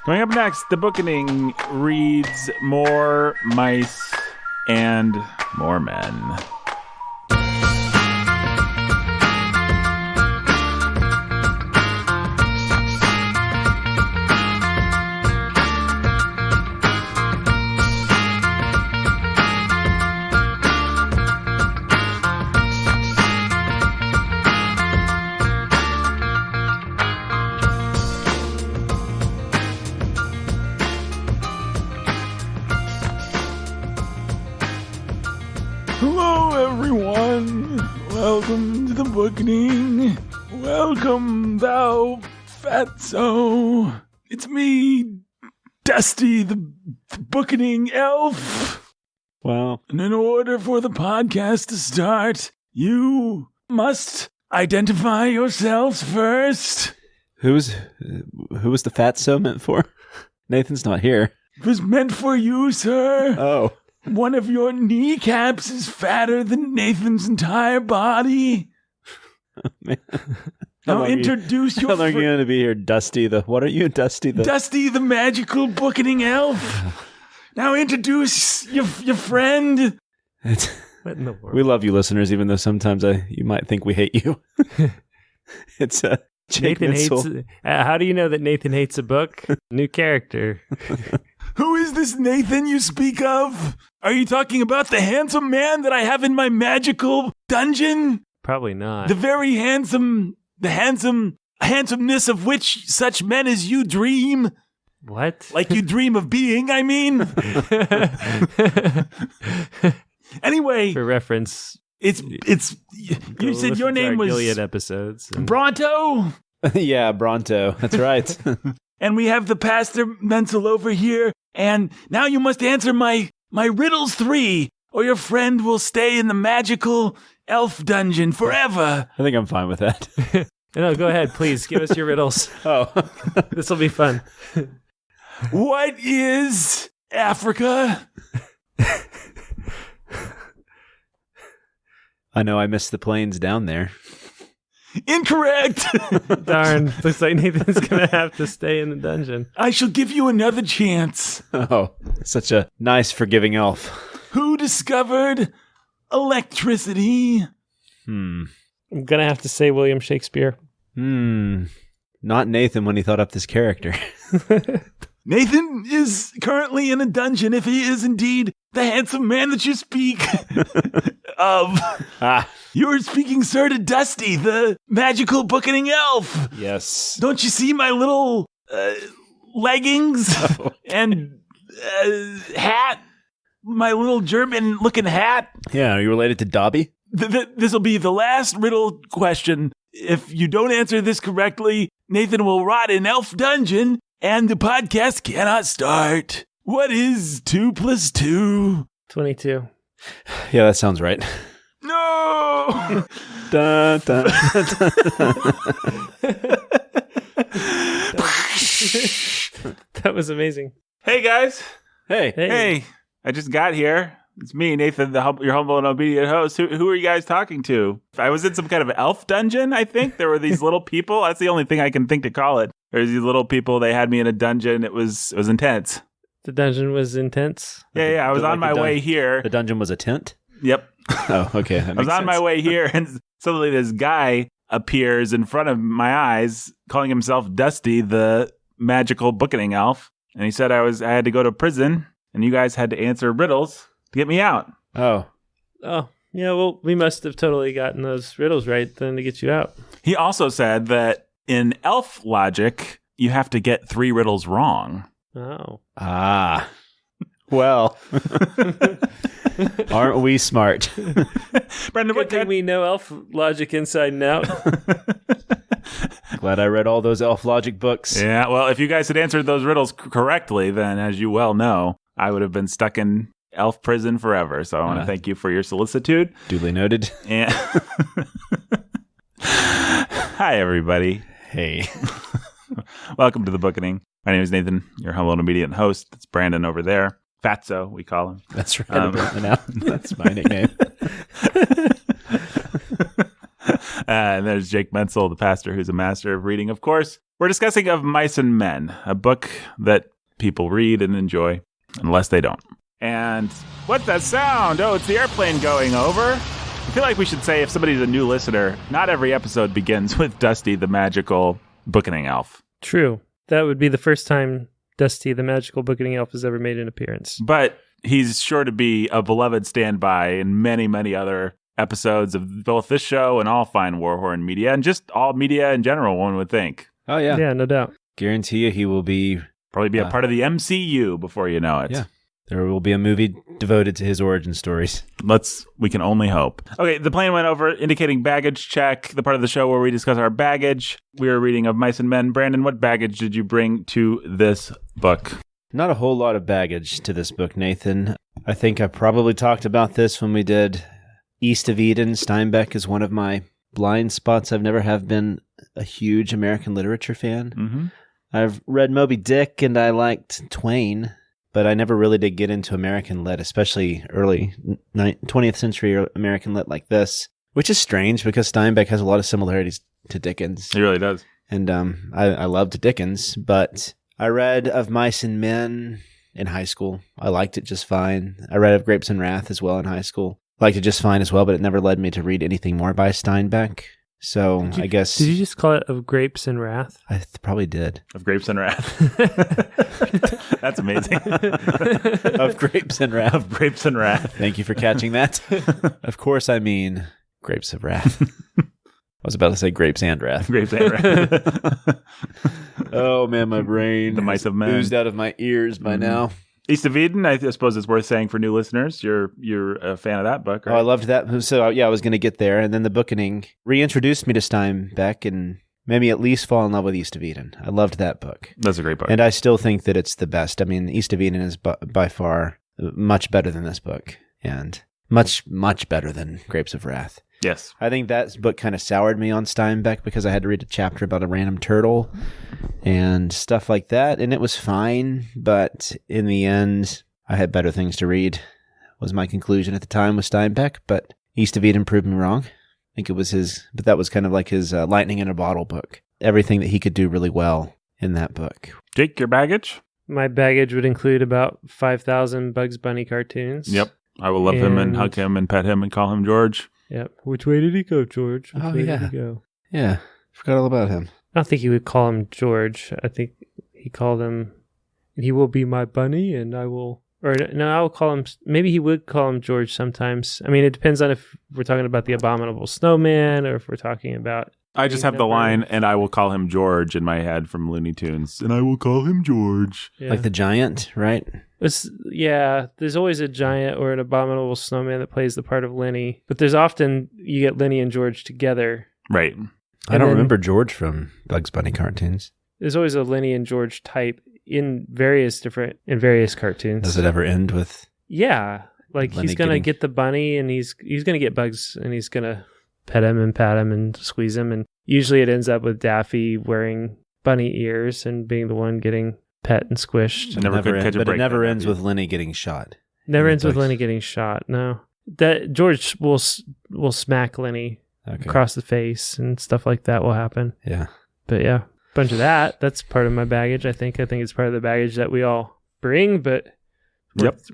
Coming up next, the Bookening reads More Mice and More Men. Hello, everyone. Welcome to the Bookening. Welcome, thou fatso. It's me, Dusty, the Bookening elf. Wow. And in order for the podcast to start, you must identify yourselves first. Who was the fatso meant for? Nathan's not here. It was meant for you, sir. Oh. One of your kneecaps is fatter than Nathan's entire body. Oh, man. Now introduce your How long are you going to be here, Dusty? What are you, Dusty? Dusty, the magical Bookening elf. Now introduce your friend. What in the world? We love you, listeners, even though sometimes you might think we hate you. It's Jake Nathan Mitchell. hates. How do you know that Nathan hates a book? New character. Who is this Nathan you speak of? Are you talking about the handsome man that I have in my magical dungeon? Probably not. The very handsomeness of which such men as you dream. What? Like you dream of being, I mean. Anyway. For reference. You said your name was Gilead episodes. Bronto? Yeah, Bronto. That's right. And we have the Pastor Mental over here. And now you must answer my riddles 3, or your friend will stay in the magical elf dungeon forever. I think I'm fine with that. No, go ahead, please. Give us your riddles. Oh. This will be fun. What is Africa? I know I missed the planes down there. Incorrect. Darn. Looks like Nathan's going to have to stay in the dungeon. I shall give you another chance. Oh, such a nice, forgiving elf. Who discovered electricity? I'm going to have to say William Shakespeare. Not Nathan when he thought up this character. Nathan is currently in a dungeon if he is indeed the handsome man that you speak of. You are speaking, sir, to Dusty, the magical Bookening elf. Yes. Don't you see my little leggings and hat? My little German-looking hat? Yeah, are you related to Dobby? This will be the last riddle question. If you don't answer this correctly, Nathan will rot in elf dungeon, and the podcast cannot start. What is 2 + 2? 22. Yeah, that sounds right. No! Dun, dun, dun, dun. That was amazing. Hey, guys. Hey. I just got here. It's me, Nathan, your humble and obedient host. Who are you guys talking to? I was in some kind of elf dungeon, I think. There were these little people. That's the only thing I can think to call it. There's these little people. They had me in a dungeon. It was intense. The dungeon was intense. Yeah. I was on my way here. The dungeon was a tent? Yep. Oh, okay. I was on my way here, and suddenly this guy appears in front of my eyes, calling himself Dusty, the magical Bookening elf. And he said I had to go to prison, and you guys had to answer riddles to get me out. Oh. Oh, yeah, well, we must have totally gotten those riddles right then to get you out. He also said that in elf logic, you have to get 3 riddles wrong. Oh. Ah. Well. Aren't we smart? Brendan, Good thing we know elf logic inside and out. Glad I read all those elf logic books. Yeah, well, if you guys had answered those riddles correctly, then as you well know, I would have been stuck in elf prison forever. So I want to thank you for your solicitude. Duly noted. And hi, everybody. Hey. Welcome to the Bookening. My name is Nathan, your humble and obedient host. It's Brandon over there. Fatso, we call him. That's right. Now. That's my nickname. And there's Jake Menzel, the pastor who's a master of reading. Of course, we're discussing Of Mice and Men, a book that people read and enjoy, unless they don't. And what's that sound? Oh, it's the airplane going over. I feel like we should say, if somebody's a new listener, not every episode begins with Dusty the magical Bookening elf. True. That would be the first time Dusty the magical Bookening elf has ever made an appearance. But he's sure to be a beloved standby in many, many other episodes of both this show and all fine Warhorn media, and just all media in general, one would think. Oh, yeah. Yeah, no doubt. Guarantee you he will be... Probably be a part of the MCU before you know it. Yeah. There will be a movie devoted to his origin stories. We can only hope. Okay, the plane went over, indicating baggage check, the part of the show where we discuss our baggage. We were reading Of Mice and Men. Brandon, what baggage did you bring to this book? Not a whole lot of baggage to this book, Nathan. I think I probably talked about this when we did East of Eden. Steinbeck is one of my blind spots. I've never have been a huge American literature fan. Mm-hmm. I've read Moby Dick and I liked Twain, but I never really did get into American lit, especially early 20th century American lit like this, which is strange because Steinbeck has a lot of similarities to Dickens. He really does. And I loved Dickens, but I read Of Mice and Men in high school. I liked it just fine. I read Of Grapes and Wrath as well in high school. Liked it just fine as well, but it never led me to read anything more by Steinbeck. So I guess... Did you just call it Of Grapes and Wrath? I probably did. Of Grapes and Wrath. That's amazing. Of Grapes and Wrath. Of Grapes and Wrath. Thank you for catching that. Of course I mean Grapes of Wrath. I was about to say Grapes and Wrath. Grapes and Wrath. Oh man, my brain The Mice of Men. oozed out of my ears by now. East of Eden, I suppose it's worth saying for new listeners. You're a fan of that book, right? Oh, I loved that. So yeah, I was going to get there. And then the Bookening reintroduced me to Steinbeck and made me at least fall in love with East of Eden. I loved that book. That's a great book. And I still think that it's the best. I mean, East of Eden is by far much better than this book. And much, much better than Grapes of Wrath. Yes. I think that book kind of soured me on Steinbeck because I had to read a chapter about a random turtle and stuff like that. And it was fine, but in the end, I had better things to read, was my conclusion at the time with Steinbeck. But East of Eden proved me wrong. I think it was but that was kind of like his lightning in a bottle book. Everything that he could do really well in that book. Jake, your baggage? My baggage would include about 5,000 Bugs Bunny cartoons. Yep. I will love him and hug him and pet him and call him George. Yep. Which way did he go, George? Which way yeah. did he go? Yeah. Forgot all about him. I don't think he would call him George. I think he called him, he will be my bunny and I will, or no, I will call him, maybe he would call him George sometimes. I mean, it depends on if we're talking about the Abominable Snowman or if we're talking about. I just have the line, and I will call him George in my head from Looney Tunes. And I will call him George. Yeah. Like the giant, right? Yeah, there's always a giant or an Abominable Snowman that plays the part of Lenny. But there's often, you get Lenny and George together. Right. I don't remember George from Bugs Bunny cartoons. There's always a Lenny and George type in various cartoons. Does it ever end with? Yeah, like Lenny he's gonna getting... get the bunny and he's gonna get Bugs and he's gonna pet him and pat him and squeeze him, and usually it ends up with Daffy wearing bunny ears and being the one getting pet and squished. It never ends with Lenny getting shot. Never ends with Lenny getting shot. No, that George will smack Lenny across the face and stuff like that will happen. Yeah, but yeah, a bunch of that. That's part of my baggage. I think it's part of the baggage that we all bring, but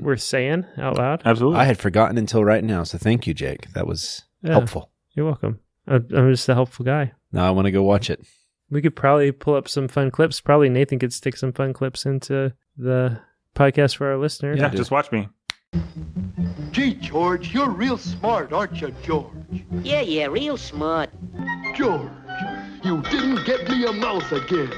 we're saying out loud. Absolutely. I had forgotten until right now, so thank you, Jake. That was helpful. You're welcome. I'm just a helpful guy. Now I want to go watch it. We could probably pull up some fun clips. Probably Nathan could stick some fun clips into the podcast for our listeners. Yeah, just watch me. Gee, George, you're real smart, aren't you, George? Yeah, real smart. George, you didn't get me a mouse again.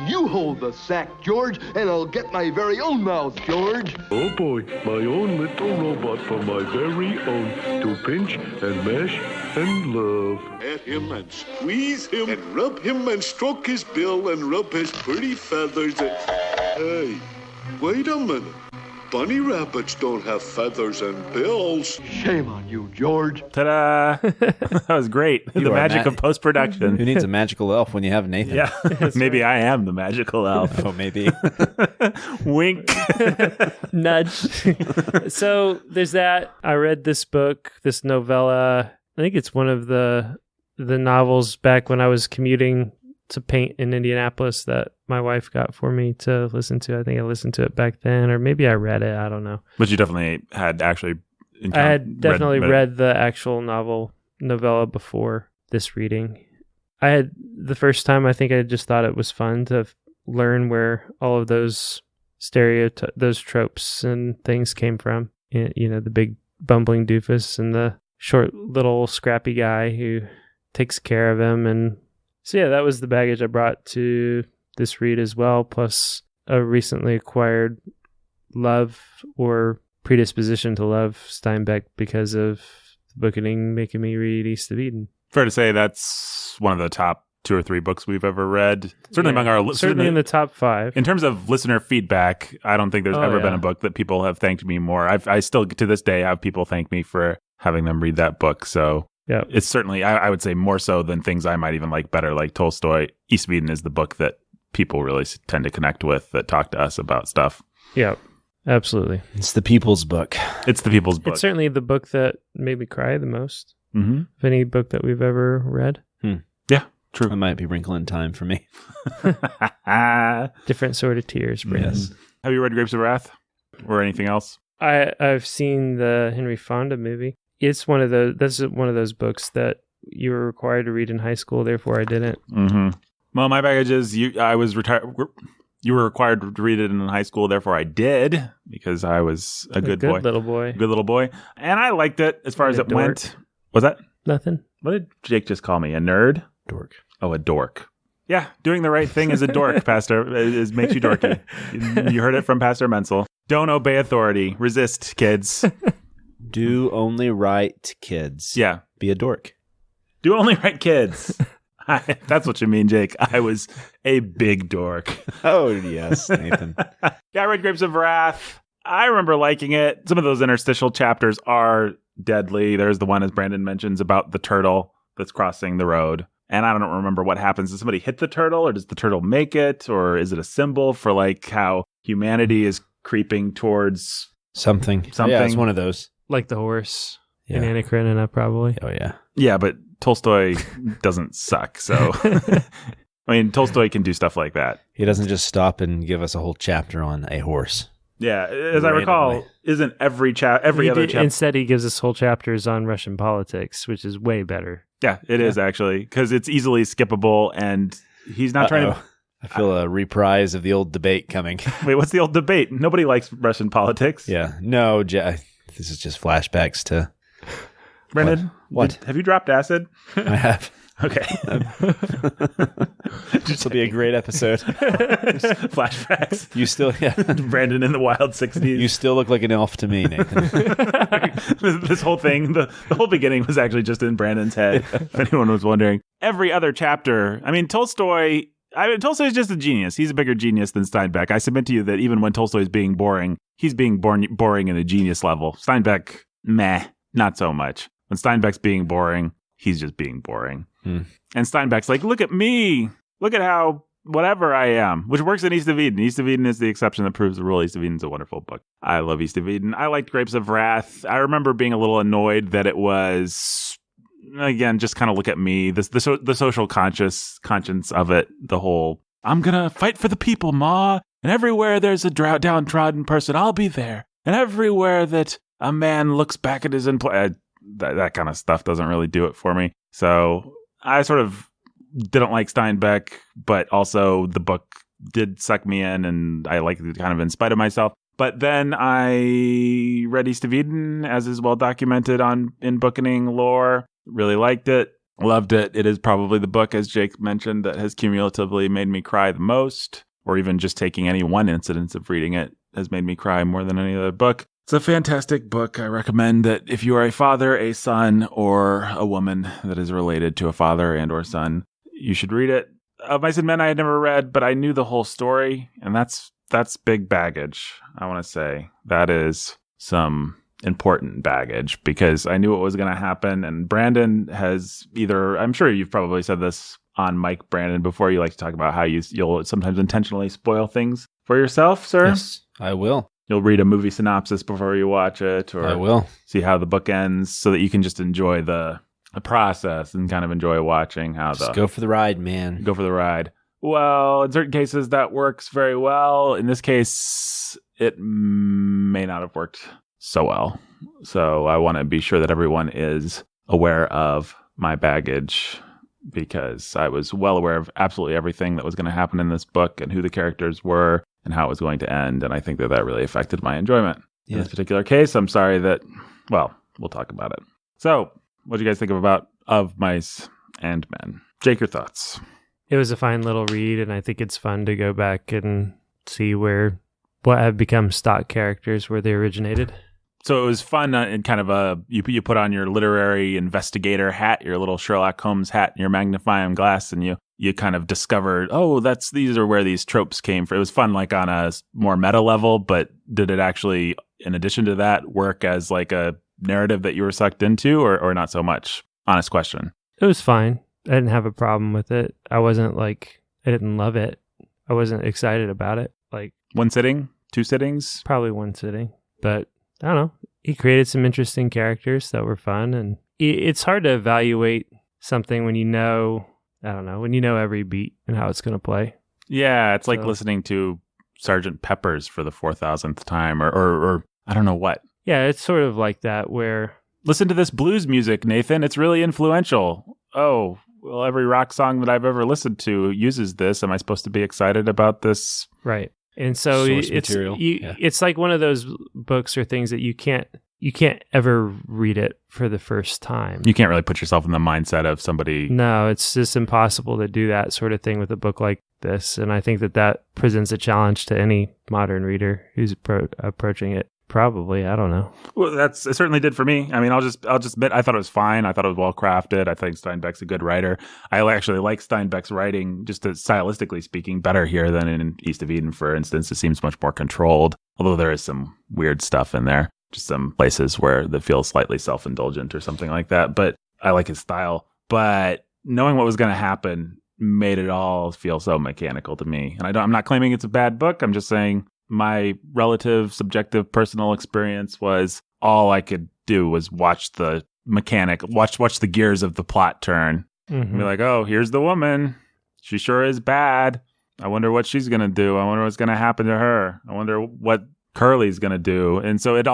You hold the sack, George, and I'll get my very own mouse, George. Oh boy, my own little robot for my very own, to pinch and mash and love. At him and squeeze him and rub him and stroke his bill and rub his pretty feathers and... Hey, wait a minute. Bunny rabbits don't have feathers and bills. Shame on you, George. Ta-da! That was great. The magic of post-production. Who needs a magical elf when you have Nathan? Yeah, maybe I am the magical elf. Oh, maybe. Wink. Nudge. So there's that. I read this book, this novella. I think it's one of the the novels back when I was commuting to paint in Indianapolis that my wife got for me to listen to. I think I listened to it back then, or maybe I read it. I don't know. But you definitely had actually I had definitely read the actual novella before this reading. I had the first time, I think I just thought it was fun to learn where all of those those tropes and things came from. You know, the big bumbling doofus and the short little scrappy guy who takes care of him. And so yeah, that was the baggage I brought to this read as well, plus a recently acquired love or predisposition to love Steinbeck because of Bookening making me read East of Eden. Fair to say that's one of the top 2 or 3 books we've ever read. Certainly among our certainly in the top 5. In terms of listener feedback, I don't think there's ever been a book that people have thanked me more. I still to this day have people thank me for having them read that book. So yeah, it's certainly I would say more so than things I might even like better, like Tolstoy. East of Eden is the book that people really tend to connect with, that talk to us about stuff. Yeah. Absolutely. It's the people's book. It's the people's book. It's certainly the book that made me cry the most of any book that we've ever read. Yeah, true. It might be Wrinkle in Time for me. Different sort of tears, Brandon. Yes. Have you read Grapes of Wrath or anything else? I've seen the Henry Fonda movie. It's one of those. That's one of those books that you were required to read in high school. Therefore, I didn't. Well, my baggage is I was retired. You were required to read it in high school, therefore I did, because I was a good boy. Little boy. Good little boy. And I liked it as far as it went. Was that? Nothing. What did Jake just call me? A nerd? Dork. Oh, a dork. Yeah, doing the right thing is a dork, Pastor. It makes you dorky. You heard it from Pastor Menzel. Don't obey authority. Resist, kids. Do only right, kids. Yeah. Be a dork. Do only right, kids. That's what you mean, Jake. I was a big dork. Oh, yes, Nathan. Yeah, I read Grapes of Wrath. I remember liking it. Some of those interstitial chapters are deadly. There's the one, as Brandon mentions, about the turtle that's crossing the road. And I don't remember what happens. Does somebody hit the turtle, or does the turtle make it? Or is it a symbol for like how humanity is creeping towards something? Yeah, it's one of those. Like the horse in Anna Karenina, probably. Oh, yeah. Yeah, but Tolstoy doesn't suck, so I mean, Tolstoy can do stuff like that. He doesn't just stop and give us a whole chapter on a horse. Yeah, as I recall, isn't every other chapter? Instead, he gives us whole chapters on Russian politics, which is way better. Yeah, it is actually, because it's easily skippable, and he's not trying to. I feel a reprise of the old debate coming. Wait, what's the old debate? Nobody likes Russian politics. Yeah, no, this is just flashbacks to. Brendan, what? Have you dropped acid? I have. Okay. This will be a great episode. Flashbacks. You still, Brandon in the wild 60s. You still look like an elf to me, Nathan. This whole thing, the whole beginning was actually just in Brandon's head, if anyone was wondering. Every other chapter, I mean, Tolstoy is just a genius. He's a bigger genius than Steinbeck. I submit to you that even when Tolstoy is being boring, he's being boring in a genius level. Steinbeck, meh, not so much. When Steinbeck's being boring, he's just being boring. And Steinbeck's like, look at me. Look at how whatever I am, which works in East of Eden. East of Eden is the exception that proves the rule. East of Eden's a wonderful book. I love East of Eden. I liked Grapes of Wrath. I remember being a little annoyed that it was, again, just kind of look at me. The social conscience of it, the whole, I'm going to fight for the people, Ma. And everywhere there's a downtrodden person, I'll be there. And everywhere that a man looks back at his employer, that kind of stuff doesn't really do it for me. So I sort of didn't like Steinbeck, but also the book did suck me in, and I liked it kind of in spite of myself. But then I read East of Eden, as is well documented in Bookening lore. Really liked it. Loved it. It is probably the book, as Jake mentioned, that has cumulatively made me cry the most, or even just taking any one incidence of reading it has made me cry more than any other book. It's a fantastic book. I recommend that if you are a father, a son, or a woman that is related to a father and or son, you should read it. Of Mice and Men I had never read, but I knew the whole story, and that's big baggage, I want to say. That is some important baggage, because I knew what was going to happen, and Brandon has I'm sure you've probably said this on mic, Brandon, before. You like to talk about how you'll sometimes intentionally spoil things for yourself, sir? Yes, I will. You'll read a movie synopsis before you watch it, or I will see how the book ends, so that you can just enjoy the the process and kind of enjoy watching how Just go for the ride, man. go for the ride. Well, in certain cases that works very well. In this case, it may not have worked so well. So I want to be sure that everyone is aware of my baggage, because I was well aware of absolutely everything that was going to happen in this book and who the characters were and how it was going to end. And I think that really affected my enjoyment. In this particular case, I'm sorry that, well, we'll talk about it. So what do you guys think of Mice and Men? Jake, your thoughts? It was a fine little read, and I think it's fun to go back and see what have become stock characters, where they originated. So it was fun in kind of you put on your literary investigator hat, your little Sherlock Holmes hat, and your magnifying glass, and you kind of discovered, these are where these tropes came from. It was fun like on a more meta level, but did it actually, in addition to that, work as like a narrative that you were sucked into, or not so much? Honest question. It was fine. I didn't have a problem with it. I didn't love it. I wasn't excited about it. Like, one sitting? 2 sittings? Probably one sitting. But I don't know. He created some interesting characters that were fun, and it's hard to evaluate something when you know every beat and how it's going to play. Yeah, it's like listening to Sgt. Pepper's for the 4,000th time, or I don't know what. Yeah, it's sort of like that, where listen to this blues music, Nathan. It's really influential. Oh, well, every rock song that I've ever listened to uses this. Am I supposed to be excited about this? Right. And so it's like one of those books or things that you can't ever read it for the first time. You can't really put yourself in the mindset of somebody. No, it's just impossible to do that sort of thing with a book like this. And I think that presents a challenge to any modern reader who's approaching it. Probably, I don't know. Well, it certainly did for me. I mean, I'll just admit, I thought it was fine. I thought it was well crafted. I think Steinbeck's a good writer. I actually like Steinbeck's writing, just stylistically speaking, better here than in East of Eden, for instance. It seems much more controlled, although there is some weird stuff in there. Just some places where that feels slightly self-indulgent or something like that. But I like his style. But knowing what was going to happen made it all feel so mechanical to me. And I'm not claiming it's a bad book. I'm just saying my relative, subjective, personal experience was all I could do was watch the mechanic, watch the gears of the plot turn. Mm-hmm. And be like, oh, here's the woman. She sure is bad. I wonder what she's going to do. I wonder what's going to happen to her. I wonder what Curly's going to do. And so it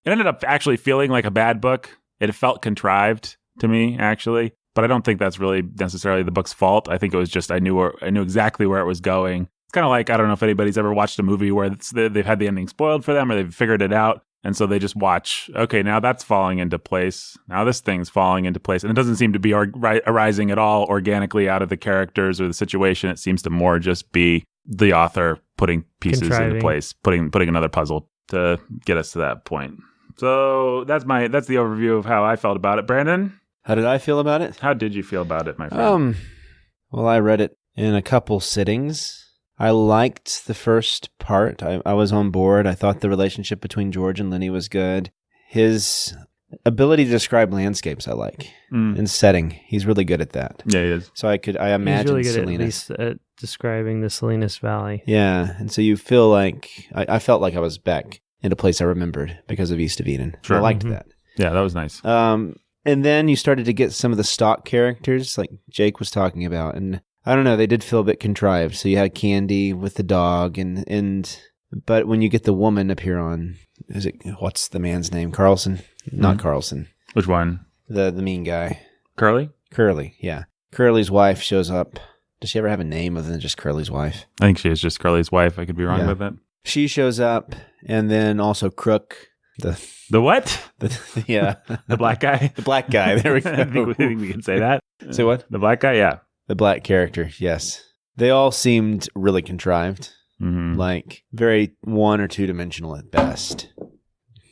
ended up actually feeling like a bad book. It felt contrived to me, actually. But I don't think that's really necessarily the book's fault. I think it was just I knew exactly where it was going. It's kind of like, I don't know if anybody's ever watched a movie where they've had the ending spoiled for them or they've figured it out. And so they just watch, okay, now that's falling into place. Now this thing's falling into place. And it doesn't seem to be arising at all organically out of the characters or the situation. It seems to more just be the author putting pieces into place, putting another puzzle to get us to that point. So that's the overview of how I felt about it. Brandon? How did I feel about it? How did you feel about it, my friend? Well, I read it in a couple sittings. I liked the first part. I was on board. I thought the relationship between George and Lenny was good. His ability to describe landscapes I like. And setting. He's really good at that. Yeah, he is. So I imagine He's really good Salinas. at least at describing the Salinas Valley. Yeah, and so you feel like, I felt like I was back in a place I remembered because of East of Eden. Sure. I liked that. Yeah, that was nice. And then you started to get some of the stock characters like Jake was talking about, and I don't know, they did feel a bit contrived. So you had Candy with the dog, but when you get the woman appear on, what's the man's name? Carlson? Not Carlson. Which one? The mean guy. Curly? Curly, yeah. Curly's wife shows up. Does she ever have a name other than just Curly's wife? I think she is just Curly's wife. I could be wrong with it. She shows up, and then also Crook. The what? Yeah. The black guy? The black guy. There we go. I think we can say that. Say what? The black guy, yeah. The black character, yes. They all seemed really contrived. Mm-hmm. Like, very 1 or 2 dimensional at best.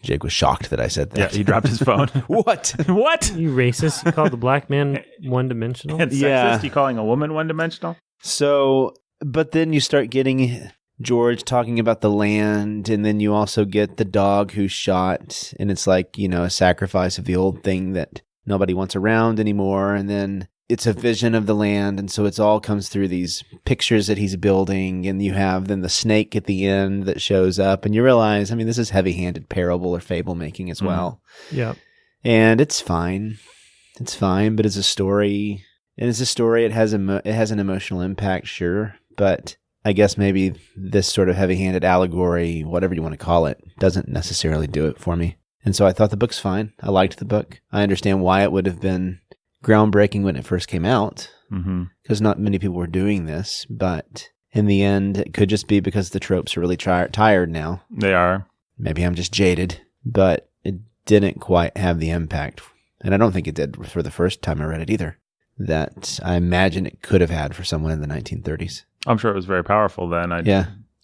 Jake was shocked that I said that. Yeah, he dropped his phone. What? What? You racist? You called the black man one-dimensional? And sexist? Yeah. You calling a woman one-dimensional? So, but then you start getting George talking about the land, and then you also get the dog who's shot, and it's like, a sacrifice of the old thing that nobody wants around anymore, and then it's a vision of the land, and so it all comes through these pictures that he's building, and you have then the snake at the end that shows up, and you realize, this is heavy-handed parable or fable making as well. Yeah. And it's fine. It's fine, but it's a story. And it's a story. It has an emotional impact, sure. But I guess maybe this sort of heavy-handed allegory, whatever you want to call it, doesn't necessarily do it for me. And so I thought the book's fine. I liked the book. I understand why it would have been groundbreaking when it first came out, because not many people were doing this. But in the end, it could just be because the tropes are really tired now. They are. Maybe I'm just jaded, but it didn't quite have the impact. And I don't think it did for the first time I read it either, that I imagine it could have had for someone in the 1930s. I'm sure it was very powerful then.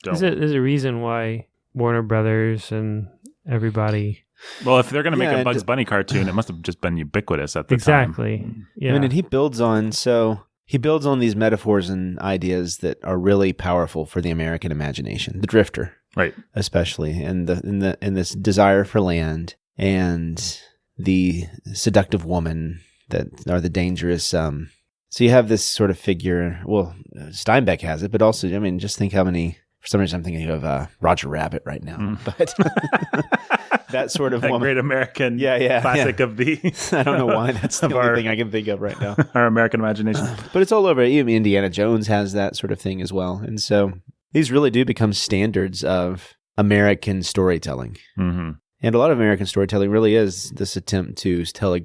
There's a reason why Warner Brothers and everybody... Well, if they're going to make a Bugs Bunny cartoon, it must have just been ubiquitous at the time. Exactly. Yeah. I mean, and he builds on these metaphors and ideas that are really powerful for the American imagination. The drifter, right, especially, and this desire for land, and the seductive woman that are the dangerous. So you have this sort of figure. Well, Steinbeck has it, but also, I mean, just think how many. For some reason, I'm thinking of Roger Rabbit right now, but. That sort of woman. Great American classic of the... I don't know why. That's the only thing I can think of right now. Our American imagination. But it's all over. Even Indiana Jones has that sort of thing as well. And so these really do become standards of American storytelling. Mm-hmm. And a lot of American storytelling really is this attempt to tell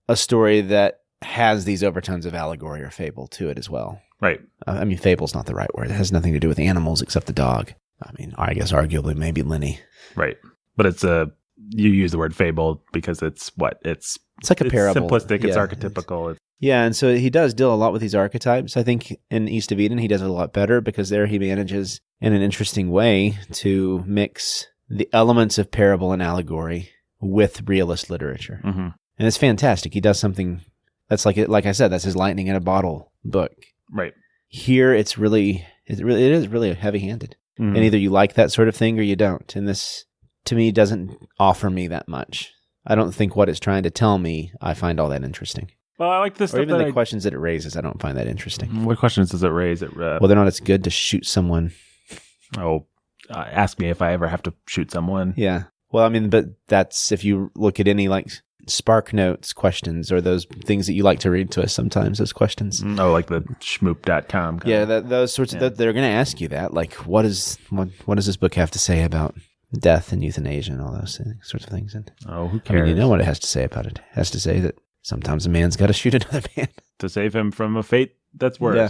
a story that has these overtones of allegory or fable to it as well. Right. I mean, fable's not the right word. It has nothing to do with animals except the dog. I mean, I guess arguably maybe Lenny. Right. But it's you use the word fable because it's like a parable. Simplistic. It's archetypical. And so he does deal a lot with these archetypes. I think in East of Eden, he does it a lot better because there he manages in an interesting way to mix the elements of parable and allegory with realist literature. Mm-hmm. And it's fantastic. He does something that's like I said, that's his lightning in a bottle book. Right. Here, it is really heavy-handed. Mm-hmm. And either you like that sort of thing or you don't. And this, to me, doesn't offer me that much. I don't think what it's trying to tell me, I find all that interesting. Well, I like this. Or even the questions that it raises, I don't find that interesting. What questions does it raise? Whether or not it's good to shoot someone. Ask me if I ever have to shoot someone. Yeah. Well, I mean, but that's if you look at any Spark Notes questions or those things that you like to read to us sometimes, those questions. Oh, like the schmoop.com. Yeah, those sorts of, they're going to ask you that. Like, what does this book have to say about death and euthanasia and all those sorts of things? And, who cares? I mean, you know what it has to say about it. It has to say that sometimes a man's got to shoot another man. To save him from a fate that's worse. Yeah.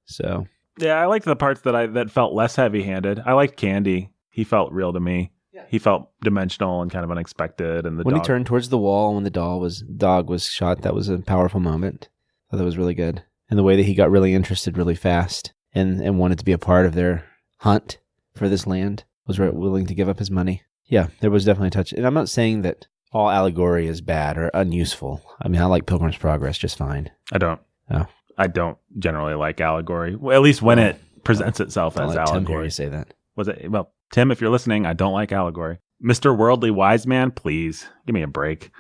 So. Yeah, I liked the parts that felt less heavy-handed. I liked Candy. He felt real to me. Yeah. He felt dimensional and kind of unexpected. And when he turned towards the wall when the dog was shot, that was a powerful moment. I thought that was really good. And the way that he got really interested really fast and wanted to be a part of their hunt for this land, was willing to give up his money. Yeah, there was definitely a touch. And I'm not saying that all allegory is bad or unuseful. I mean, I like Pilgrim's Progress just fine. I don't. Oh. I don't generally like allegory. Well, at least when it presents itself as allegory. Tim hear you say that. Was it? Well, Tim, if you're listening, I don't like allegory. Mr. Worldly Wise Man, please give me a break.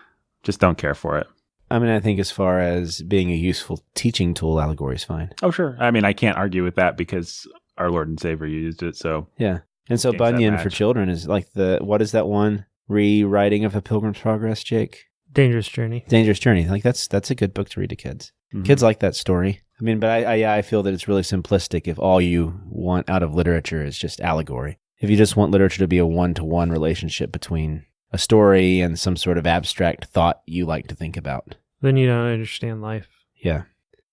Just don't care for it. I mean, I think as far as being a useful teaching tool, allegory is fine. Oh, sure. I mean, I can't argue with that because our Lord and Savior used it. So yeah. And so Bunyan for children is like what is that one rewriting of A Pilgrim's Progress, Jake? Dangerous Journey. Dangerous Journey. Like that's a good book to read to kids. Mm-hmm. Kids like that story. I mean, but I feel that it's really simplistic if all you want out of literature is just allegory. If you just want literature to be a one-to-one relationship between a story and some sort of abstract thought you like to think about, then you don't understand life. Yeah.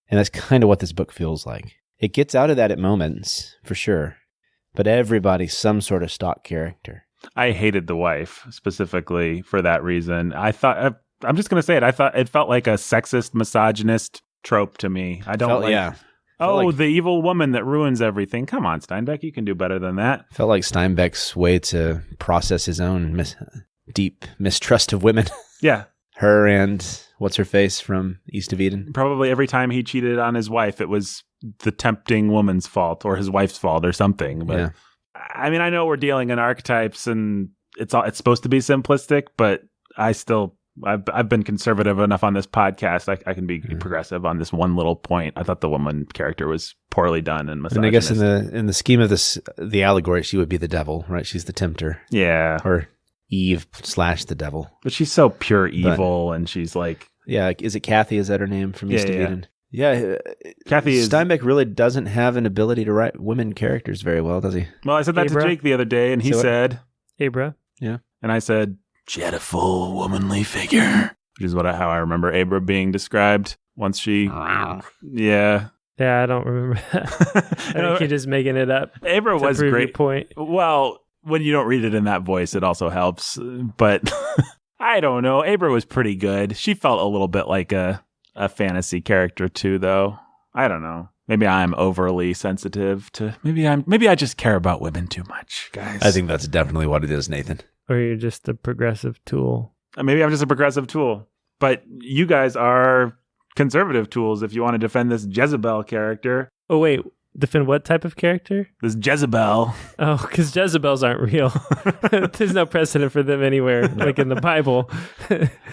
And that's kind of what this book feels like. It gets out of that at moments, for sure. But everybody's some sort of stock character. I hated the wife specifically for that reason. I thought, I'm just going to say it. I thought it felt like a sexist, misogynist trope to me. I don't like. Yeah. The evil woman that ruins everything. Come on, Steinbeck, you can do better than that. Felt like Steinbeck's way to process his own deep mistrust of women. Yeah. Her and what's her face from East of Eden. Probably every time he cheated on his wife, it was the tempting woman's fault or his wife's fault or something. But yeah. I mean, I know we're dealing in archetypes and it's supposed to be simplistic, but I've been conservative enough on this podcast. I can be progressive on this one little point. I thought the woman character was poorly done and misogynist. And I guess in the scheme of the allegory, she would be the devil, right? She's the tempter. Yeah. Or Eve / the devil. But she's so pure evil and she's like... Yeah, is it Kathy? Is that her name from East of Eden? Yeah, Kathy is... Steinbeck really doesn't have an ability to write women characters very well, does he? Well, I said that to Jake the other day, and he said... Abra. Yeah. And I said, she had a full womanly figure, which is how I remember Abra being described once she... Yeah. Yeah, I don't remember that. I think you're just making it up. Abra was great. Point. Well, when you don't read it in that voice, it also helps. But I don't know. Abra was pretty good. She felt a little bit like a fantasy character too, though. I don't know. Maybe I'm overly sensitive to. Maybe I just care about women too much, guys. I think that's definitely what it is, Nathan. Or you're just a progressive tool. Maybe I'm just a progressive tool. But you guys are conservative tools if you want to defend this Jezebel character. Oh, wait. Defend what type of character? This Jezebel. Oh, because Jezebels aren't real. There's no precedent for them anywhere, like in the Bible.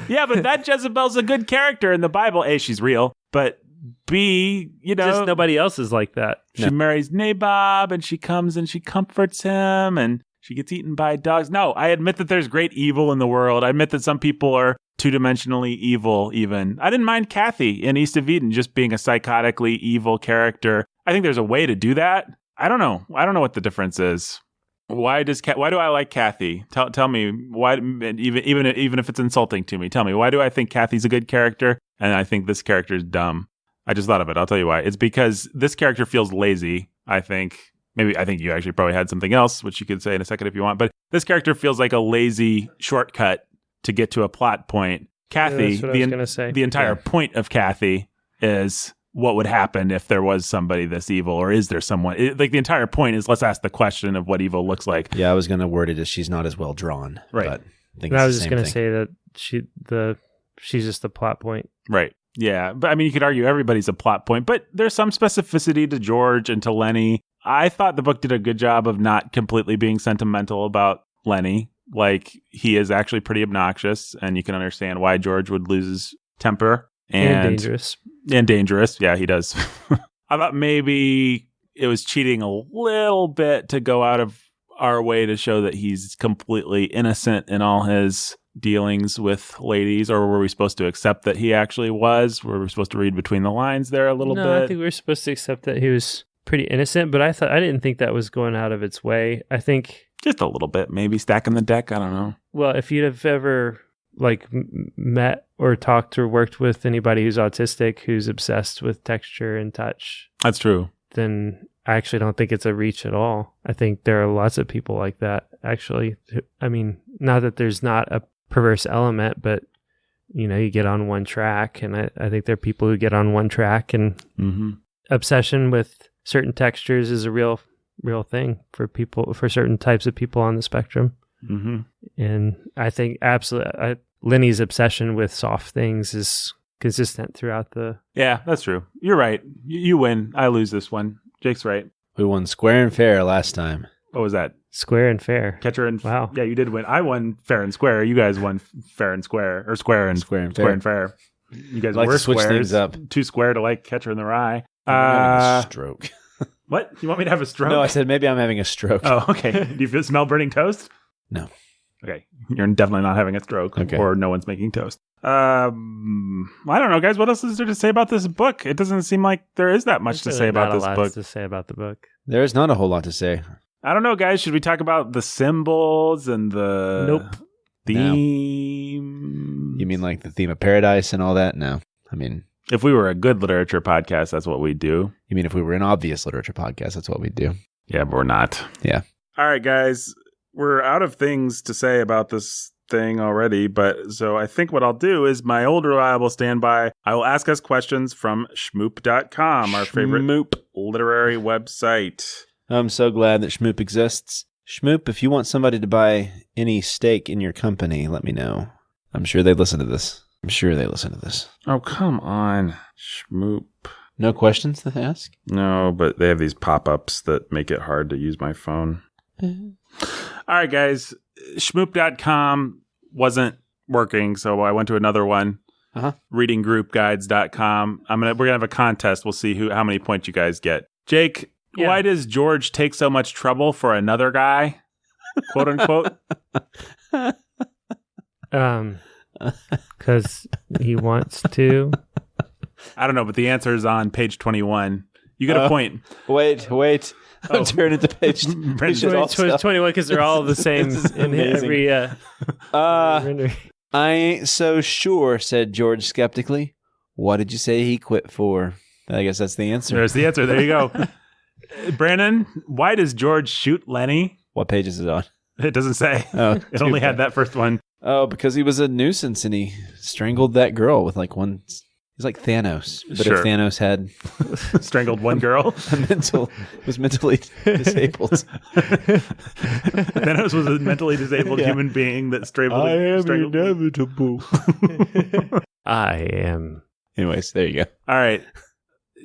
Yeah, but that Jezebel's a good character in the Bible. A, she's real. But B, just nobody else is like that. She marries Nabob, and she comes and she comforts him, and she gets eaten by dogs. No, I admit that there's great evil in the world. I admit that some people are two-dimensionally evil even. I didn't mind Kathy in East of Eden just being a psychotically evil character. I think there's a way to do that. I don't know. I don't know what the difference is. Why do I like Kathy? Tell me why, even if it's insulting to me. Tell me, why do I think Kathy's a good character and I think this character is dumb? I just thought of it. I'll tell you why. It's because this character feels lazy, I think. I think you actually probably had something else, which you could say in a second if you want. But this character feels like a lazy shortcut to get to a plot point. Kathy, the entire point of Kathy is what would happen if there was somebody this evil, or is there someone? The entire point is let's ask the question of what evil looks like. Yeah, I was going to word it as she's not as well drawn. Right. But I was just going to say that she's just the plot point. Right. Yeah. But I mean, you could argue everybody's a plot point, but there's some specificity to George and to Lenny. I thought the book did a good job of not completely being sentimental about Lenny. Like, he is actually pretty obnoxious, and you can understand why George would lose his temper. And dangerous. And dangerous. Yeah, he does. I thought maybe it was cheating a little bit to go out of our way to show that he's completely innocent in all his dealings with ladies, or were we supposed to accept that he actually was? Were we supposed to read between the lines there a little bit? No, I think we were supposed to accept that he was pretty innocent, but I didn't think that was going out of its way. I think just a little bit, maybe stacking the deck. I don't know. Well, if you'd have ever met or talked or worked with anybody who's autistic, who's obsessed with texture and touch, that's true. Then I actually don't think it's a reach at all. I think there are lots of people like that. Actually, I mean, not that there's not a perverse element, but you get on one track, and I think there are people who get on one track, and obsession with certain textures is a real thing for certain types of people on the spectrum. And I think absolutely Lenny's obsession with soft things is consistent throughout the... Yeah, that's true. You're right. You win. I lose this one. Jake's right. We won square and fair last time. What was that? Square and fair. Catcher and... Wow. Yeah, you did win. I won fair and square. You guys won fair and square. Or square and fair. You guys like were to switch squares. Things up. Too square to like catcher in the rye. I'm having a stroke. What? You want me to have a stroke? No, I said maybe I'm having a stroke. Oh, okay. Do you smell burning toast? No. Okay. You're definitely not having a stroke, or no one's making toast. I don't know, guys. What else is there to say about this book? It doesn't seem like there is that much to say about this book. To say about the book. There is not a whole lot to say. I don't know, guys. Should we talk about the symbols and the theme? No. You mean like the theme of paradise and all that? No. I mean... If we were a good literature podcast, that's what we'd do. You mean if we were an obvious literature podcast, that's what we'd do? Yeah, but we're not. Yeah. All right, guys. We're out of things to say about this thing already, but so I think what I'll do is my old reliable standby. I will ask us questions from Schmoop.com, our favorite literary website. I'm so glad that Schmoop exists. Schmoop, if you want somebody to buy any stake in your company, let me know. I'm sure they listen to this. Oh, come on, Schmoop. No questions to ask? No, but they have these pop-ups that make it hard to use my phone. All right, guys. Schmoop.com wasn't working, so I went to another one. Readinggroupguides.com. We're gonna have a contest. We'll see how many points you guys get. Jake, why does George take so much trouble for another guy? Quote unquote. Because he wants to. I don't know, but the answer is on page 21. You get a point. Wait. I'm turning to page. Page 21 because they're all the same in every. Rendering. I ain't so sure, said George skeptically. What did you say he quit for? I guess that's the answer. There's the answer. There you go. Brandon, why does George shoot Lenny? What page is it on? It doesn't say. Oh, it only had that first one. Oh, because he was a nuisance and he strangled that girl with like one. He's like Thanos, but Sure. if Thanos had Strangled one girl. was mentally disabled. Thanos was a mentally disabled human being that strangled. inevitable. I am. Anyways, there you go. All right,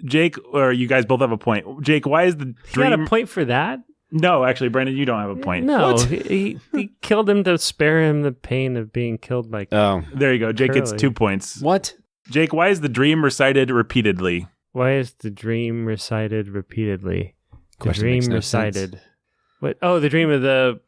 Jake, or you guys both have a point. Jake, why is the You got dream? a point for that? No, actually, Brandon, you don't have a point. No, What? he killed him to spare him the pain of being killed by. Oh, There you go. Jake gets Curly. 2 points. what? Jake, why is the dream recited repeatedly? Why is the dream recited repeatedly? The Question dream makes no recited. sense. What? Oh, the dream of the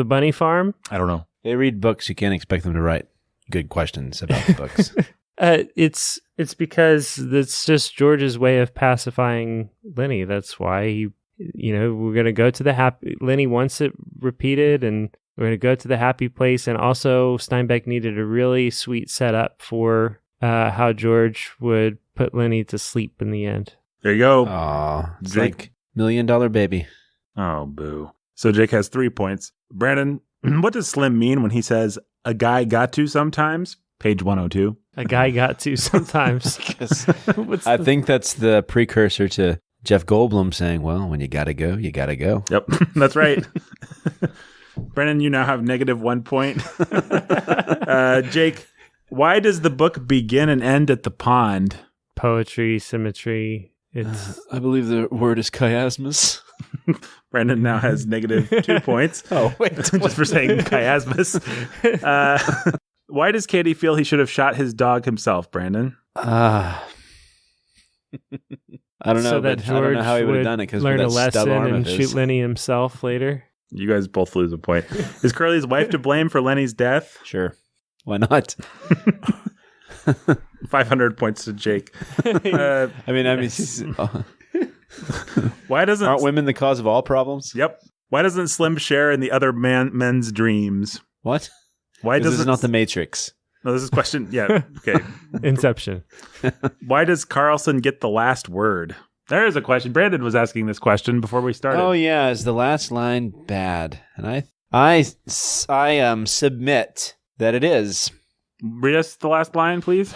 bunny farm. I don't know. They read books. You can't expect them to write good questions about the books. It's because it's just George's way of pacifying Lenny. That's why he, we're gonna go to the happy. Lenny wants it repeated, and we're gonna go to the happy place. And also, Steinbeck needed a really sweet setup for how George would put Lenny to sleep in the end. There you go. Aw, it's Jake. like $1 Million Baby. Oh, boo. So Jake has 3 points. Brandon, what does Slim mean when he says, a guy got to sometimes? Page 102. A guy got to sometimes. I think that's the precursor to Jeff Goldblum saying, well, when you gotta go, you gotta go. Yep, that's right. Brandon, you now have negative 1 point. Jake, why does the book begin and end at the pond? Poetry, symmetry. It's I believe the word is chiasmus. Brandon now has negative 2 points. Oh, wait. Just for saying chiasmus. Why does Katie feel he should have shot his dog himself, Brandon? I don't know, so that but George I don't know how he would would have done it because learn a that stub lesson arm and of his. shoot Lenny himself later. You guys both lose a point. Is Curly's wife to blame for Lenny's death? Sure. Why not? 500 points to Jake. Why doesn't... Aren't women the cause of all problems? Yep. Why doesn't Slim share in the other men's dreams? What? Why This does is not the Matrix. No, this is question. Yeah. Okay. Inception. Why does Carlson get the last word? There is a question. Brandon was asking this question before we started. Oh yeah, is the last line bad? And I submit that it is. Read us the last line, please.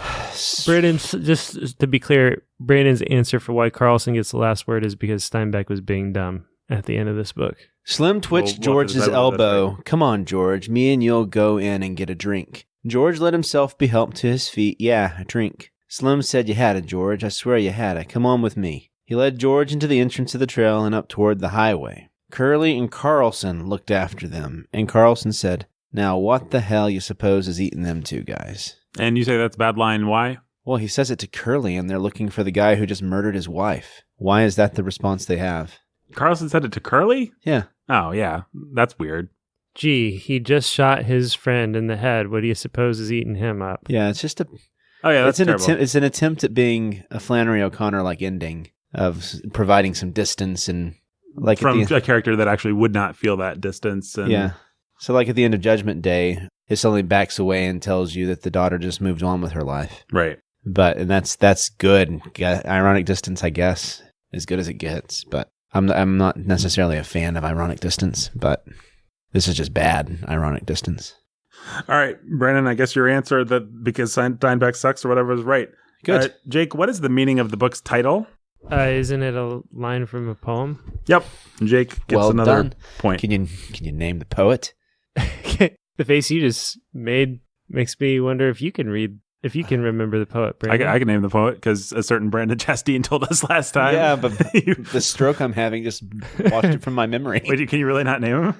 Brandon's, just to be clear, Brandon's answer for why Carlson gets the last word is because Steinbeck was being dumb at the end of this book. Slim twitched We'll have to George's decide whether that's elbow. Come on, George. Me and you'll go in and get a drink. George let himself be helped to his feet. Yeah, a drink. Slim said you had it, George. I swear you had it. Come on with me. He led George into the entrance of the trail and up toward the highway. Curly and Carlson looked after them, and Carlson said, now what the hell you suppose is eating them two guys? And you say that's a bad line. Why? Well, he says it to Curly, and they're looking for the guy who just murdered his wife. Why is that the response they have? Carlson said it to Curly? Yeah. Oh, yeah. That's weird. Gee, he just shot his friend in the head. What do you suppose is eating him up? Yeah, it's just Oh, yeah, that's terrible. it's an attempt at being a Flannery O'Connor-like ending of providing some distance and like From at the, a character that actually would not feel that distance. And yeah. So like at the end of Judgment Day, it suddenly backs away and tells you that the daughter just moved on with her life. Right. And that's good. Ironic distance, I guess, as good as it gets. But I'm not necessarily a fan of ironic distance, but this is just bad ironic distance. All right, Brandon, I guess your answer that because Steinbeck sucks or whatever is right. Good. Jake, what is the meaning of the book's title? Isn't it a line from a poem? Yep. Jake gets Well another done. point. Can you name the poet? The face you just made makes me wonder if you can remember the poet, Brandon. I can name the poet because a certain Brandon Chastain told us last time. Yeah, but the stroke I'm having just washed it from my memory. Wait, can you really not name him?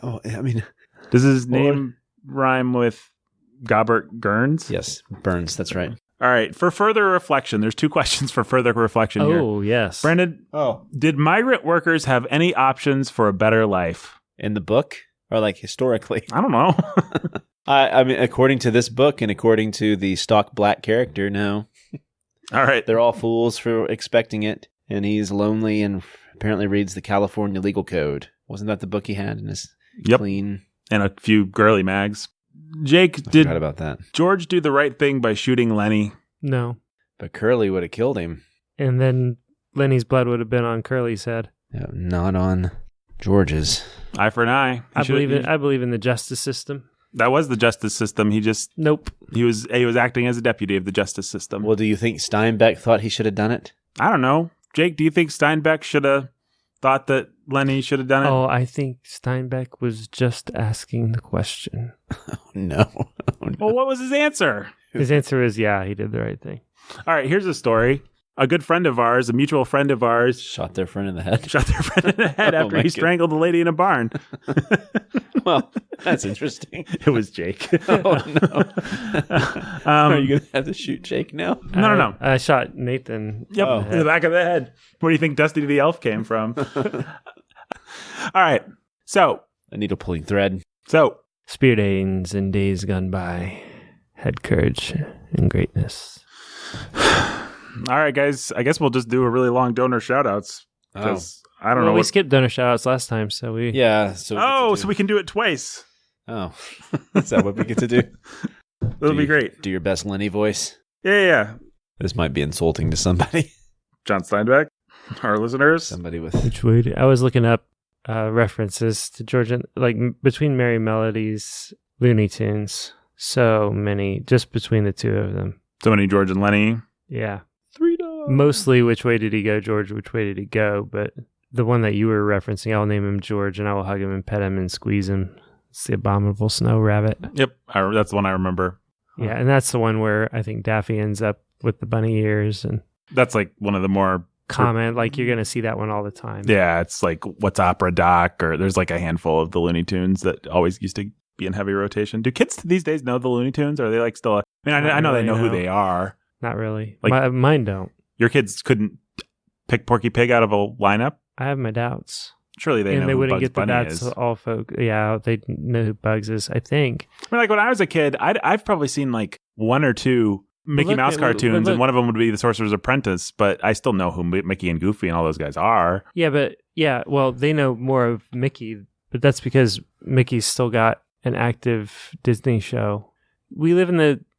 Oh, I mean, Does his name rhyme with Gobert Gurns? yes, Burns. That's right. All right. For further reflection, there's 2 questions for further reflection here. Oh, yes. Brandon, did migrant workers have any options for a better life? In the book or like historically? I don't know. I mean, according to this book and according to the stock black character, no. All right. They're all fools for expecting it, and he's lonely and apparently reads the California Legal Code. Wasn't that the book he had in his clean? And a few girly mags. Jake, I did forgot about that. George do the right thing by shooting Lenny? No. But Curly would have killed him. And then Lenny's blood would have been on Curly's head. Not on George's. Eye for an eye. I believe in the justice system. That was the justice system. He just He was acting as a deputy of the justice system. Well, do you think Steinbeck thought he should have done it? I don't know. Jake, do you think Steinbeck should have thought that Lenny should have done it? Oh, I think Steinbeck was just asking the question. No. Well, what was his answer? His answer is, yeah, he did the right thing. All right, here's a story. A good friend of ours, a mutual friend of ours, shot their friend in the head. After he strangled a lady in a barn. Well, that's interesting. It was Jake. Oh, no. Are you going to have to shoot Jake now? No. I shot Nathan. Yep, in the back of the head. Where do you think Dusty the Elf came from? All right, so. A needle pulling thread. So. Spirit Ains and days gone by had courage and greatness. All right, guys. I guess we'll just do a really long donor shout-outs. Because I don't know. We skipped donor shout-outs last time, so we... Yeah. So we can do it twice. Oh. Is that what we get to do? That'll be great. Do your best Lenny voice. Yeah. This might be insulting to somebody. John Steinbeck, our listeners. Somebody with... Which would... I was looking up references to George, like between Merry Melodies, Looney Tunes. So many, just between the two of them. So many George and Lenny. Yeah. $3. Mostly Which Way Did He Go, George, Which Way Did He Go? But the one that you were referencing, I'll name him George and I will hug him and pet him and squeeze him. It's the Abominable Snow Rabbit. Yep. That's the one I remember. Yeah. And that's the one where I think Daffy ends up with the bunny ears. And that's like one of the more common, like you're going to see that one all the time. Yeah. It's like What's Opera Doc, or there's like a handful of the Looney Tunes that always used to be in heavy rotation. Do kids these days know the Looney Tunes? Or are they like still... I mean, I know they know who they are. Not really. Like, mine don't. Your kids couldn't pick Porky Pig out of a lineup? I have my doubts. Surely they know who Bugs Bunny is. All folk. Yeah, they know who Bugs is, I think. I mean, like when I was a kid, I've probably seen like one or two Mickey Mouse cartoons, and one of them would be The Sorcerer's Apprentice, but I still know who Mickey and Goofy and all those guys are. Yeah, well, they know more of Mickey, but that's because Mickey's still got an active Disney show. We live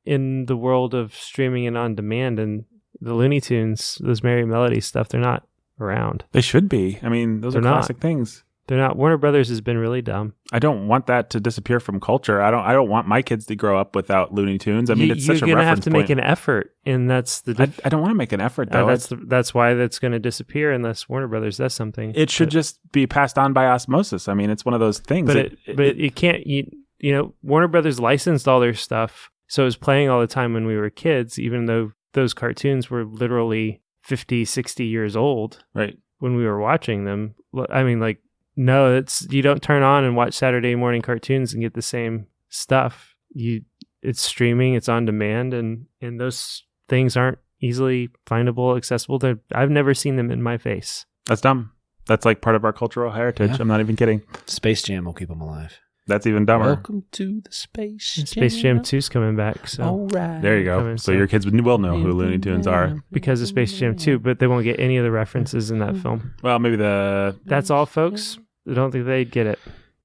in the world of streaming and on demand, and the Looney Tunes, those Merry Melody stuff, they're not around. They should be. I mean, those are classic things. They're not. Warner Brothers has been really dumb. I don't want that to disappear from culture. I don't want my kids to grow up without Looney Tunes. I mean, it's such a reference point. You're gonna have to make an effort, and that's the. I don't want to make an effort though. That's why that's going to disappear unless Warner Brothers does something. It should just be passed on by osmosis. I mean, it's one of those things. But it can't. You know, Warner Brothers licensed all their stuff, so it was playing all the time when we were kids, even though those cartoons were literally 50, 60 years old. Right. When we were watching them. I mean, like, no, you don't turn on and watch Saturday morning cartoons and get the same stuff. It's streaming, it's on demand, and those things aren't easily findable, accessible. I've never seen them in my face. That's dumb. That's like part of our cultural heritage. Yeah. I'm not even kidding. Space Jam will keep them alive. That's even dumber. Welcome to the Space Jam. Space Jam 2's coming back. So all right. There you go. So your kids will know who Looney Tunes are. Because of Space Jam 2, but they won't get any of the references in that film. Well, maybe That's all, folks. I don't think they'd get it.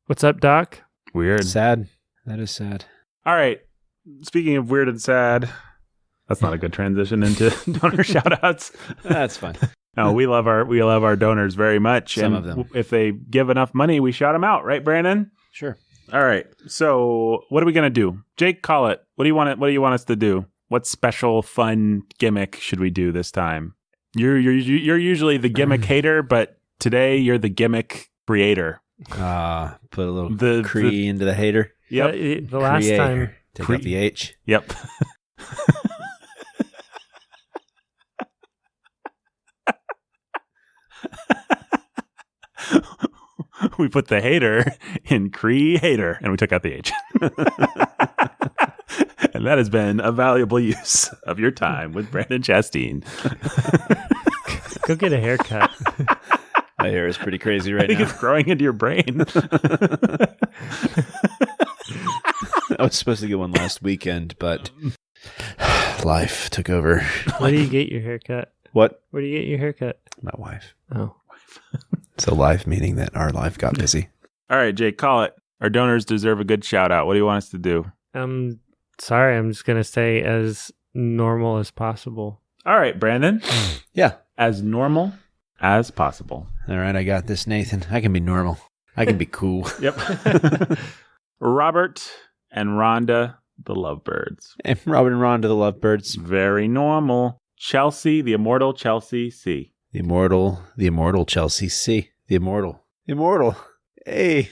What's up, Doc? Weird. Sad. That is sad. All right. Speaking of weird and sad, that's not a good transition into donor shout-outs. That's fine. No, we love our donors very much. Some of them. If they give enough money, we shout them out, right, Brandon? Sure. All right. So, what are we gonna do? Jake, call it. What do you want us to do? What special, fun gimmick should we do this time? You're usually the gimmick hater, but today you're the gimmick creator. Put a little Cree into the hater. Yep. The last Creator. time. Take out the H. Yep. We put the hater in creator, and we took out the H. And that has been a valuable use of your time with Brandon Chastain. Go get a haircut. My hair is pretty crazy right I think now. it's growing into your brain. I was supposed to get one last weekend, but life took over. Where do you get your haircut? What? Where do you get your haircut? My wife. Oh. So life, meaning that our life got busy. All right, Jake, call it. Our donors deserve a good shout out. What do you want us to do? Sorry, I'm just going to say as normal as possible. All right, Brandon. Yeah. As normal as possible. All right, I got this, Nathan. I can be normal. I can be cool. Yep. Robert and Rhonda, the Lovebirds. And Robin and Rhonda, the Lovebirds. Very normal. Chelsea, the immortal Chelsea C. The immortal Chelsea C. The immortal. Hey,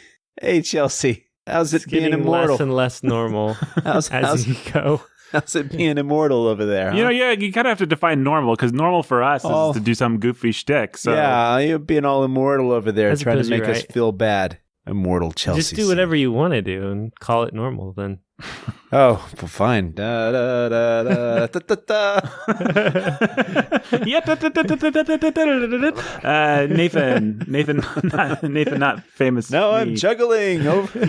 Chelsea. How's it It's being getting immortal? less and less normal How's you go. how's it being immortal over there? Huh? You kind of have to define normal, because normal for us is to do some goofy shtick. So. Yeah, you're being all immortal over there, I trying to suppose make you're us right. feel bad. Immortal Chelsea. Just do whatever you want to do and call it normal then. Oh, well, fine. Da, da, da, da, da, da, da. Nathan, not famous. No, I'm me. juggling over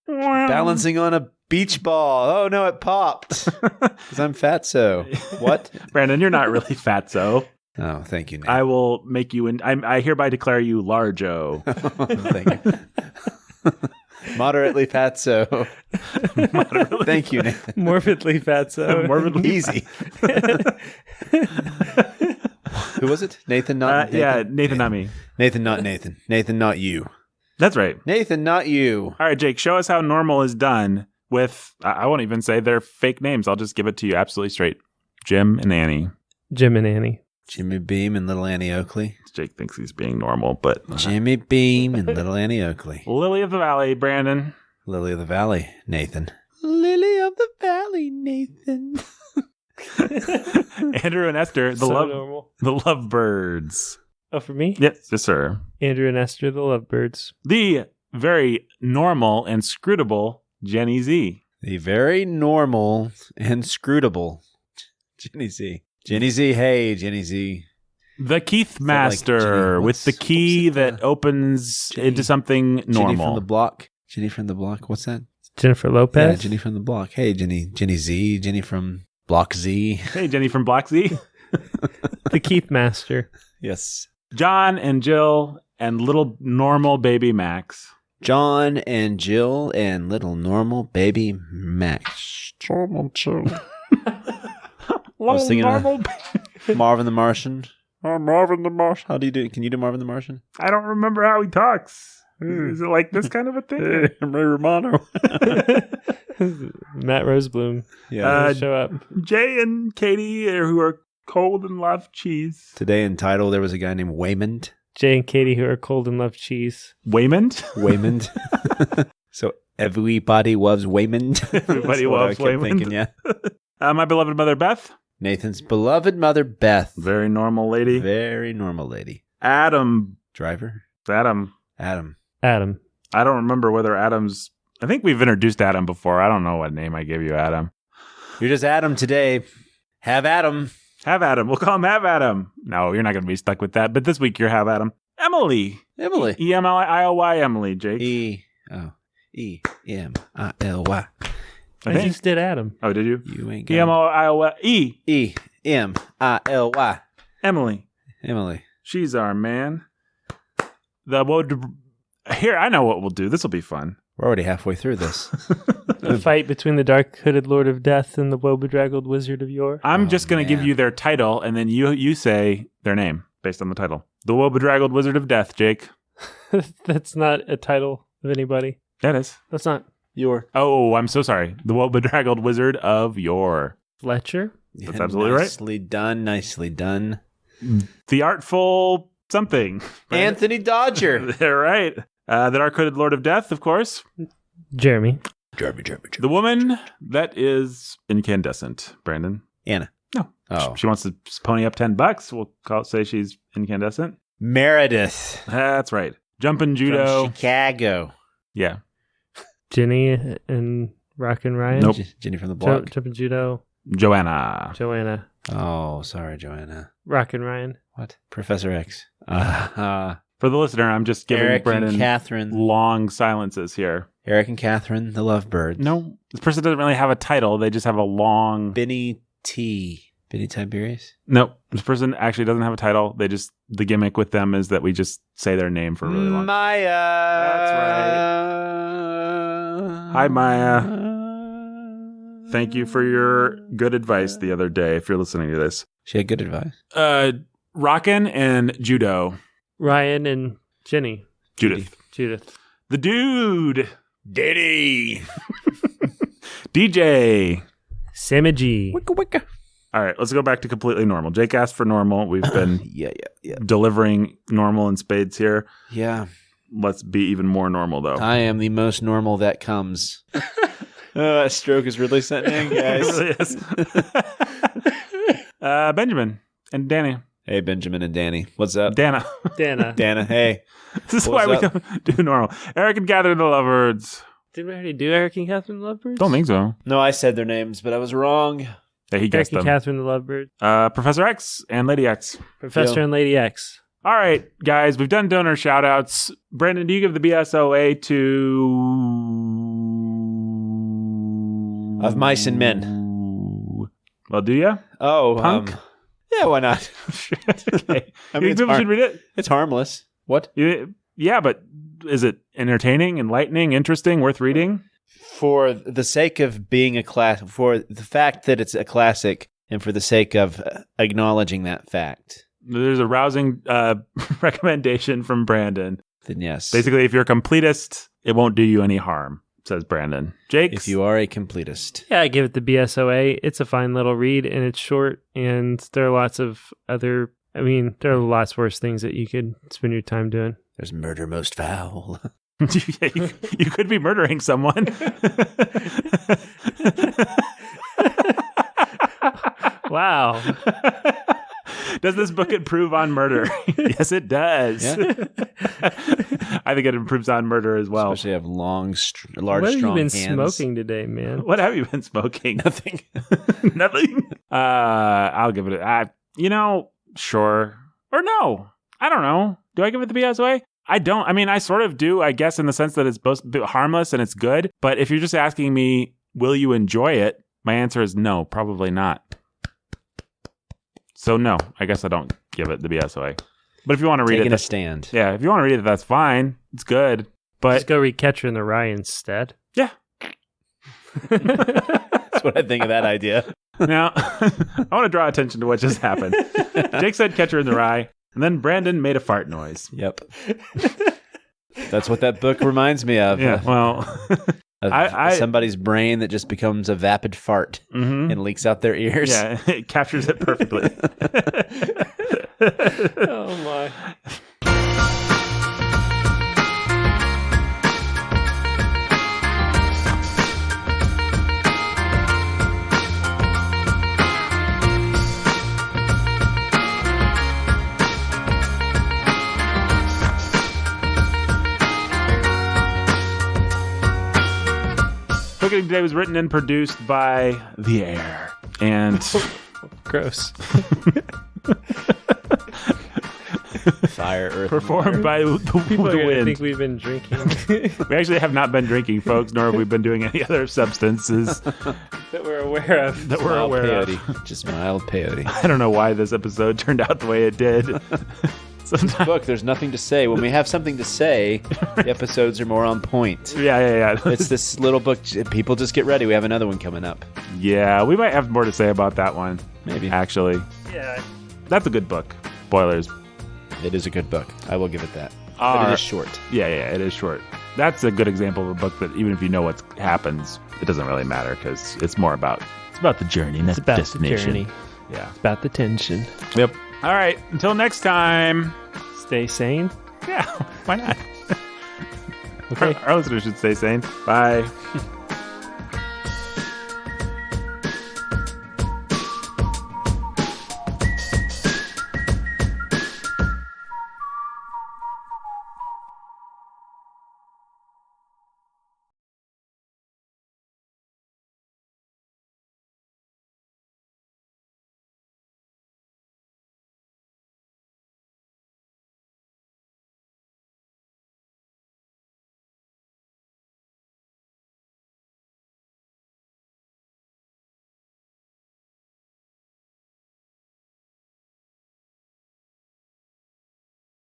balancing on a beach ball. Oh no, it popped because I'm fatso. What? Brandon, you're not really fatso. Oh, thank you, Nate. I will make you. I hereby declare you largo. Thank you. Moderately fatso. Moderately. Thank you, Nathan. Morbidly fatso. Morbidly Easy. Who was it? Nathan, not Nathan? Yeah, Nathan, not me. Nathan, not Nathan. Nathan, not you. That's right. Nathan, not you. All right, Jake, show us how normal is done with, I won't even say their fake names. I'll just give it to you absolutely straight. Jim and Annie. Jim and Annie. Jimmy Beam and little Annie Oakley. Jake thinks he's being normal, but... Jimmy Beam and little Annie Oakley. Lily of the Valley, Brandon. Lily of the Valley, Nathan. Lily of the Valley, Nathan. Andrew and Esther, the normal. the Lovebirds. Oh, for me? Yes, sir. Andrew and Esther, the Lovebirds. The very normal and scrutable Jenny Z. The very normal and scrutable Jenny Z. Jenny Z, hey, Jenny Z. The Keith like Master Jenny- with the what's key that? that opens Jenny- into something Jenny from normal. the block. Jenny from the block. What's that? Jennifer Yeah, Lopez. Jenny from the block. Hey, Jenny Z. Jenny from Block Z. Hey, Jenny from Block Z. The Keith Master. Yes. John and Jill and little normal baby Max. John and Jill and little normal baby Max. I was thinking of Marvin the Martian. Oh, Marvin the Martian. How do you do it? Can you do Marvin the Martian? I don't remember how he talks. Is it like this kind of a thing? Ray Romano. Matt Rosebloom. Yeah. Show up. Jay and Katie, who are cold and love cheese. Today in title, there was a guy named Waymond. Jay and Katie, who are cold and love cheese. Waymond? Waymond. So everybody loves Waymond. Everybody That's what loves I kept Waymond. thinking, yeah. My beloved mother, Beth. Nathan's beloved mother, Beth. Very normal lady. Very normal lady. Adam. Driver. Adam. Adam. I don't remember whether Adam's... I think we've introduced Adam before. I don't know what name I gave you, Adam. You're just Adam today. Have Adam. Have Adam. We'll call him Have Adam. No, you're not going to be stuck with that. But this week you're Have Adam. Emily. Emily. E-M-I-L-Y Emily, Jake. E-M-I-L-Y. I I think. just did Adam. Oh, did you? You ain't got E-M-I-L-Y. E. E-M-I-L-Y. Emily. Emily. She's our man. Here, I know what we'll do. This will be fun. We're already halfway through this. A fight between the dark-hooded Lord of Death and the woe-bedraggled Wizard of Yore. I'm just going to give man. you their title, and then you say their name based on the title. The Woe-Bedraggled Wizard of Death, Jake. That's not a title of anybody. That is. That's not Your. Oh, I'm so sorry. The Woe-Bedraggled Wizard of Yore. Fletcher. That's absolutely right. Nicely done. Nicely done. The Artful something. Anthony Dodger. They're right. The Dark-Hooded Lord of Death, of course. Jeremy. Jeremy. The woman that is incandescent, Brandon. Anna. No. Oh. She wants to pony up $10. We'll say she's incandescent. Meredith. That's right. Jumpin' Judo. From Chicago. Yeah. Jenny and Rockin' Ryan. Nope. Jenny from the block. Jumpin' Judo. Joanna. Joanna. Oh, sorry, Joanna. Rockin' Ryan. What? Professor X. For the listener, I'm just giving Eric Brandon and Catherine. long silences here. Eric and Catherine, the Lovebirds. No, this person doesn't really have a title. They just have a long... Benny Tiberius? No, this person actually doesn't have a title. The gimmick with them is that we just say their name for really long. Maya. That's right. Hi, Maya. Thank you for your good advice the other day, if you're listening to this. She had good advice. Rockin' and Judo. Ryan and Jenny. Judith. The Dude. Diddy. DJ. Sammy G. Wicka wicka. All right, let's go back to completely normal. Jake asked for normal. We've been Yeah. delivering normal in spades here. Yeah. Let's be even more normal, though. I am the most normal that comes. That stroke is really setting in, guys. It really is. Benjamin and Danny. Hey, Benjamin and Danny. What's up? Dana. Dana, hey. This is What's why we up? don't do normal. Eric and Catherine the Lovebirds. Did we already do Eric and Catherine the Lovebirds? Don't think so. No, I said their names, but I was wrong. Yeah, he Eric guessed and them. Catherine the Lovebird. Professor X and Lady X. Professor and Lady X. All right, guys, we've done donor shout-outs. Brandon, do you give the BSOA to... Of Mice and Men. Well, do you? Oh, Punk? Yeah, why not? Okay. I You mean, think people should read it? It's harmless. What? Yeah, but is it entertaining, enlightening, interesting, worth reading? For the sake of being a class, for the fact that it's a classic, and for the sake of acknowledging that fact, There's a rousing recommendation from Brandon. then yes. Basically, if you're a completist, it won't do you any harm, says Brandon. Jake? If you are a completist. Yeah, I give it the BSOA. It's a fine little read, and it's short, and there are lots of other... I mean, there are lots worse things that you could spend your time doing. There's murder most foul. Yeah, you could be murdering someone. Wow. Does this book improve on murder? Yes, it does. Yeah. I think it improves on murder as well. Especially have long, large, What have you strong been hands. smoking today, man? What have you been smoking? Nothing. Nothing. I'll give it sure. Or no. I don't know. Do I give it the BSOA? I don't. I mean, I sort of do, I guess, in the sense that it's both harmless and it's good. But if you're just asking me, will you enjoy it? My answer is no, probably not. So no, I guess I don't give it the BSOA. But if you want to read Taking it, a stand. yeah, if you want to read it, that's fine. It's good. But Just go read Catcher in the Rye instead. yeah. That's what I think of that idea. Now, I want to draw attention to what just happened. Jake said Catcher in the Rye, and then Brandon made a fart noise. Yep. That's what that book reminds me of. Yeah, well, Of somebody's brain that just becomes a vapid fart and leaks out their ears. yeah, it captures it perfectly. Oh, my. Bookening today was written and produced by The Air. And Gross. Fire, earth, performed by the People are going to wind. think we've been drinking. We actually have not been drinking, folks, nor have we been doing any other substances that we're aware of. that we're aware of. peyote. Just mild peyote. I don't know why this episode turned out the way it did. Sometimes, Book, there's nothing to say. When we have something to say, the episodes are more on point. yeah. It's this little book. People just get ready. We have another one coming up. Yeah, we might have more to say about that one. Maybe. Actually, Yeah. that's a good book. Spoilers. It is a good book. I will give it that. But Are- it is short. Yeah, it is short. That's a good example of a book that even if you know what happens, it doesn't really matter because it's more about the journey, not It's the about destination. the journey. Yeah. It's about the tension. Yep. All right. Until next time. Stay sane. Yeah. Why not? Okay. Our listeners should stay sane. Bye.